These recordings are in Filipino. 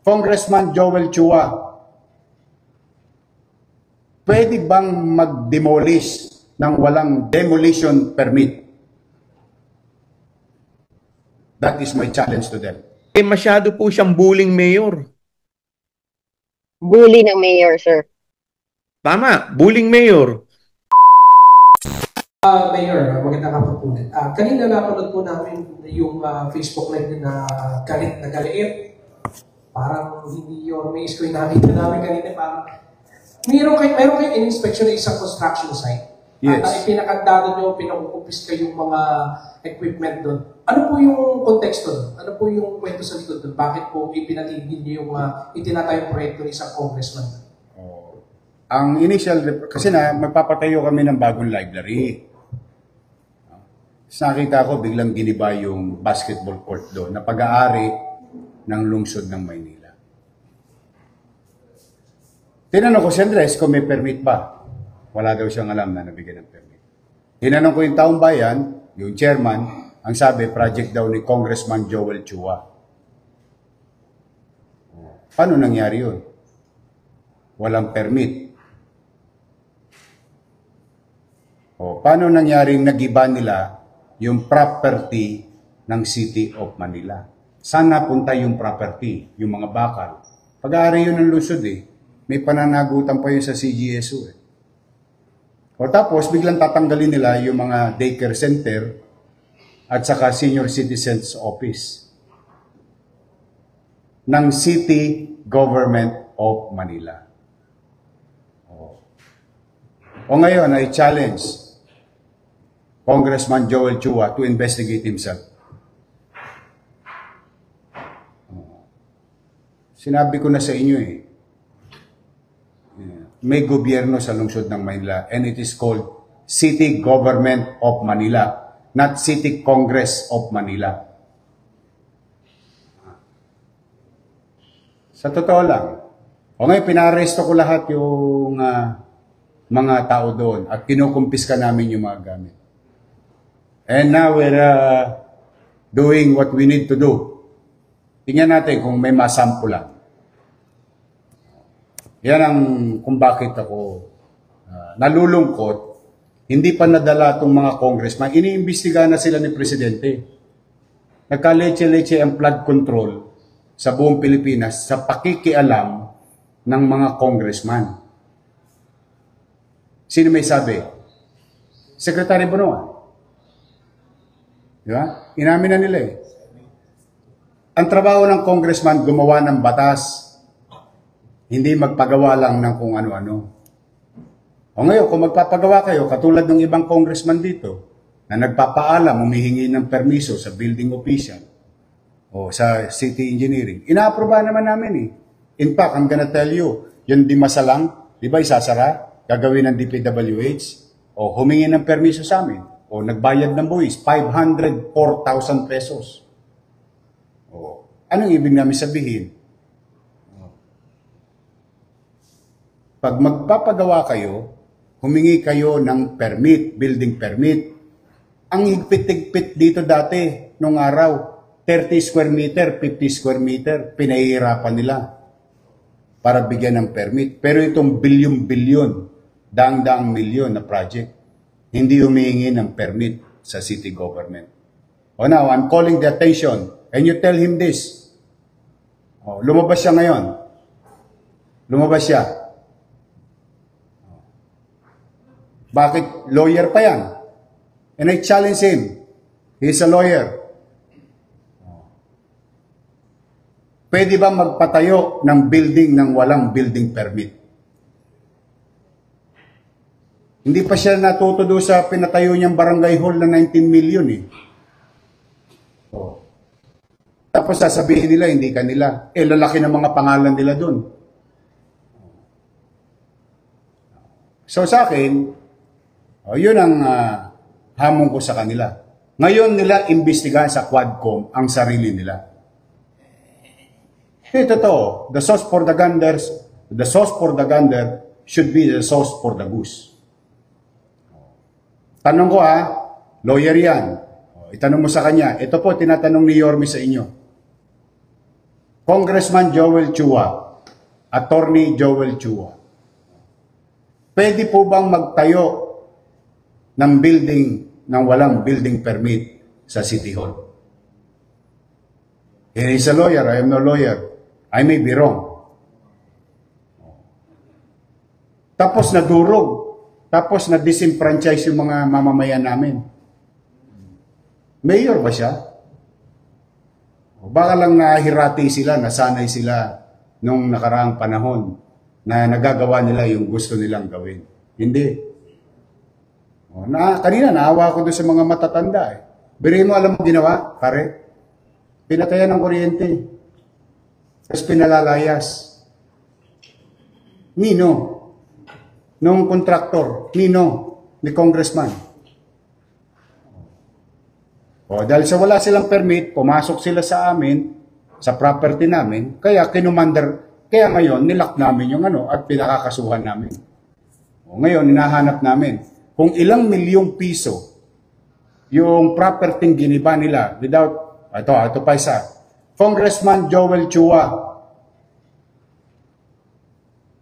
Congressman Joel Chua, pwede bang mag-demolish ng walang demolition permit? That is my challenge to them. Masyado po siyang bullying mayor. Bully ng mayor, sir. Tama, bullying mayor. Mayor, magandang hapon po. Kanina napanood po namin yung Facebook live na galit na galit. Parang hindi yung maze ko yung nakita namin kanina. Parang meron kayo in-inspection ng isang construction site. Yes. At pinakandado nyo, pinakukupis kayong mga equipment doon. Ano po yung konteksto doon? Ano po yung kwento sa likod doon? Bakit po ipinatigil nyo yung itinatayong proyekto ng isang congressman? Ang initial, kasi magpapatayo kami ng bagong library. Nakita ko, biglang giniba yung basketball court doon na pag-aari ng lungsod ng Maynila. Tinanong ko si Andres kung may permit ba. Wala daw siyang alam na nabigyan ng permit. Tinanong ko yung taong bayan, yung chairman, ang sabi, project daw ni Congressman Joel Chua. Paano nangyari yun? Walang permit. Paano nangyaring nag-iba nila yung property ng City of Manila? Saan napunta yung property, yung mga bakal? Pag-aari yun ng lungsod may pananagutan pa yun sa CGSU tapos biglang tatanggalin nila yung mga daycare center at saka senior citizens office ng City Government of Manila. Ngayon ay challenge Congressman Joel Chua to investigate himself. Sinabi ko na sa inyo may gobyerno sa lungsod ng Manila and it is called City Government of Manila, not City Congress of Manila. Sa totoo lang, ngayon pinaresto ko lahat yung mga tao doon at kinukumpiska namin yung mga gamit. And now we're doing what we need to do. Tingnan natin kung may masampulan. Yan ang kung bakit ako nalulungkot. Hindi pa nadala itong mga congressman. Iniimbestiga na sila ni Presidente. Nagka-leche-leche ang flood control sa buong Pilipinas sa pakikialam ng mga congressman. Sino may sabi? Secretary Bonoan. Di ba? Inamin na nila Ang trabaho ng congressman, gumawa ng batas. Hindi magpagawa lang ng kung ano-ano. Ngayon, kung magpapagawa kayo, katulad ng ibang congressman dito, na nagpapaalam, humihingi ng permiso sa building official o sa city engineering, inaaproba naman namin In fact, I'm gonna tell you, yung Dimasalang, di ba isasara, gagawin ng DPWH, o humingi ng permiso sa amin, o nagbayad ng buwis, 504,000 pesos. Anong ibig namin sabihin? Pag magpapagawa kayo, humingi kayo ng permit, building permit. Ang higpit-higpit dito dati, nung araw, 30 square meter, 50 square meter, pinahihirapan nila para bigyan ng permit. Pero itong bilyon-bilyon, daang-daang milyon na project, hindi humihingi ng permit sa city government. Now, I'm calling the attention. Can you tell him this? Lumabas siya ngayon. Lumabas siya. Bakit? Lawyer pa yan. And I challenge him. He's a lawyer. Pwede ba magpatayo ng building ng walang building permit? Hindi pa siya natuto doon sa pinatayo niyang barangay hall na 19 million Tapos sasabihin nila, hindi kanila. Lalaki ng mga pangalan nila doon. So sa akin, yun ang hamon ko sa kanila. Ngayon nila imbestigahan sa Quadcom ang sarili nila. Totoo, the sauce for the gander should be the sauce for the goose. Tanong ko lawyer yan. Itanong mo sa kanya, ito po tinatanong ni Yorme sa inyo. Congressman Joel Chua, Attorney Joel Chua, pwede po bang magtayo ng building ng walang building permit sa City Hall? He is a lawyer, I am no lawyer. I may be wrong. Tapos nadurog, tapos na-disenfranchise yung mga mamamayan namin. Mayor ba siya? O baka lang nahirati sila, nasanay sila nung nakaraang panahon na nagagawa nila yung gusto nilang gawin. Hindi. Kanina naawa ko doon sa mga matatanda. Birin mo, alam mo ginawa, pare? Pinatayan ng kuryente. Tapos pinalalayas. Nino? Nung kontraktor. Nino? Ni congressman. Dahil sa wala silang permit, pumasok sila sa amin, sa property namin, kaya kaya ngayon, nilock namin yung at pinakakasuhan namin. Ngayon, hinahanap namin kung ilang milyong piso yung property giniba nila without, ito pa isa, Congressman Joel Chua,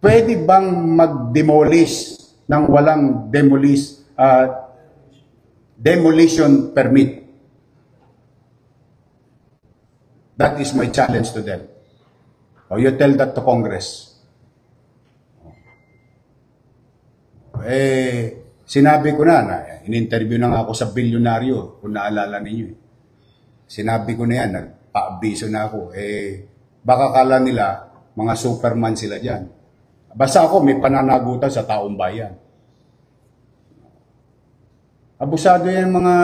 pwede bang mag-demolish ng walang demolition permit? That is my challenge to them. You tell that to Congress. Sinabi ko na in-interview na nga ako sa bilyonaryo, kung naalala ninyo. Sinabi ko na yan, nagpa-abiso na ako. Baka kala nila, mga superman sila dyan. Basta ako, may pananagutan sa taong bayan. Abusado yan mga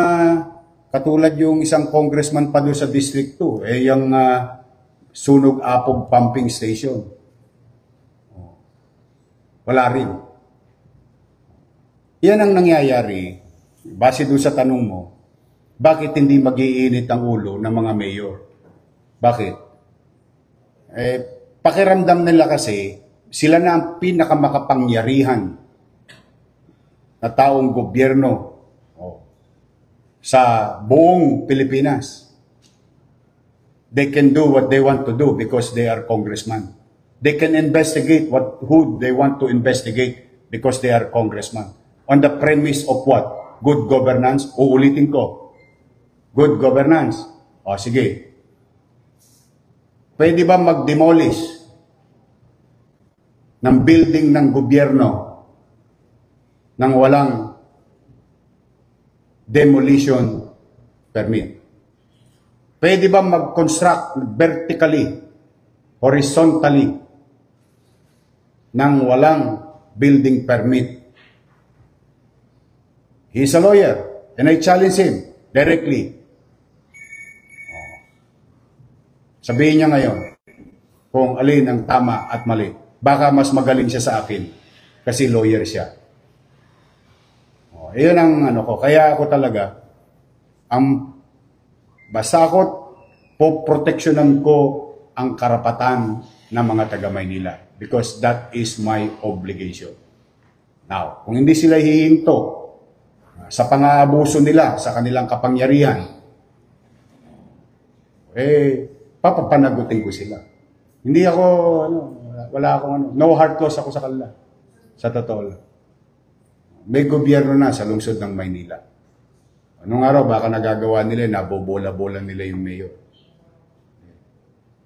katulad yung isang congressman pa doon sa District 2, yung Sunog Apog Pumping Station. Wala rin. Yan ang nangyayari, base doon sa tanong mo, bakit hindi mag-iinit ang ulo ng mga mayor? Bakit? Pakiramdam nila kasi, sila na ang pinakamakapangyarihan na taong gobyerno sa buong Pilipinas. They can do what they want to do because they are congressman. They can investigate who they want to investigate because they are congressman. On the premise of what? Good governance. Uulitin ko. Good governance. Sige. Pwede ba mag-demolish ng building ng gobyerno nang walang demolition permit? Pwede ba mag-construct vertically, horizontally, nang walang building permit? He's a lawyer, and I challenge him directly. Sabihin niya ngayon kung alin ang tama at mali. Baka mas magaling siya sa akin kasi lawyer siya. Iyon ang ko. Kaya ako talaga, basta ako, poproteksyonan ko ang karapatan ng mga taga Maynila because that is my obligation. Now, kung hindi sila hihinto sa pang-aabuso nila sa kanilang kapangyarihan, papapanagutin ko sila. Hindi ako, wala akong no heart loss ako sa kanila. Sa totoo lang. May gobyerno na sa lungsod ng Maynila. Anong araw, baka nagagawa nila, nabobola-bola nila yung mayor.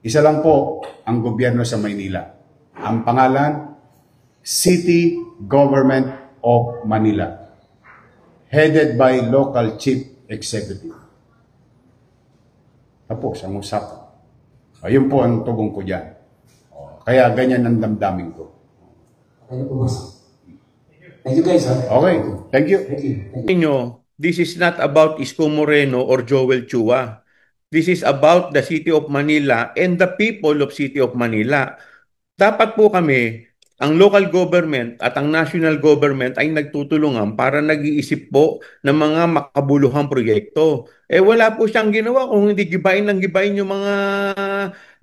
Isa lang po ang gobyerno sa Maynila. Ang pangalan, City Government of Manila. Headed by local chief executive. Tapos, ang usapan. Ayun po ang tugong ko dyan. Kaya ganyan ang damdamin ko. Ayun po, boss. Thank you guys. Okay, thank you. Thank you. Inyo, this is not about Isko Moreno or Joel Chua. This is about the City of Manila and the people of City of Manila. Dapat po kami, ang local government at ang national government ay nagtutulungan para nag-iisip po ng mga makabuluhang proyekto. Wala po siyang ginawa kung hindi gibain ng gibain yung mga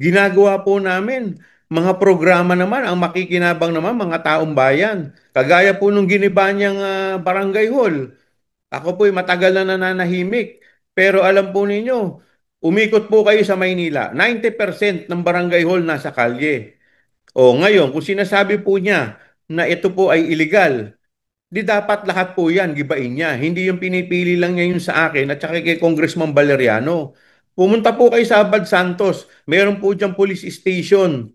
ginagawa po namin. Mga programa naman, ang makikinabang naman, mga taong bayan. Kagaya po nung giniba niyang barangay hall. Ako po'y matagal na nananahimik. Pero alam po ninyo, Umikot po kayo sa Maynila, 90% ng barangay hall nasa kalye. O ngayon, kung sinasabi po niya na ito po ay illegal, di dapat lahat po yan, gibain niya. Hindi yung pinipili lang niya yun sa akin at saka kay Congressman Valeriano. Pumunta po kayo sa Abad Santos, meron po diyang police station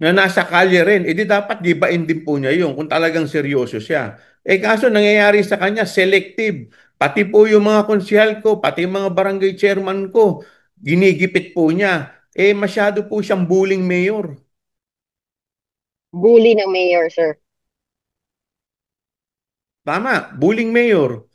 na nasa kalye rin. E di dapat gibain din po niya yun kung talagang seryoso siya. Eh kaso nangyayari sa kanya, selective. Pati po yung mga konsyal ko, pati yung mga barangay chairman ko, ginigipit po niya. Eh masyado po siyang bullying mayor. Bully ng mayor, sir. Tama, bullying mayor.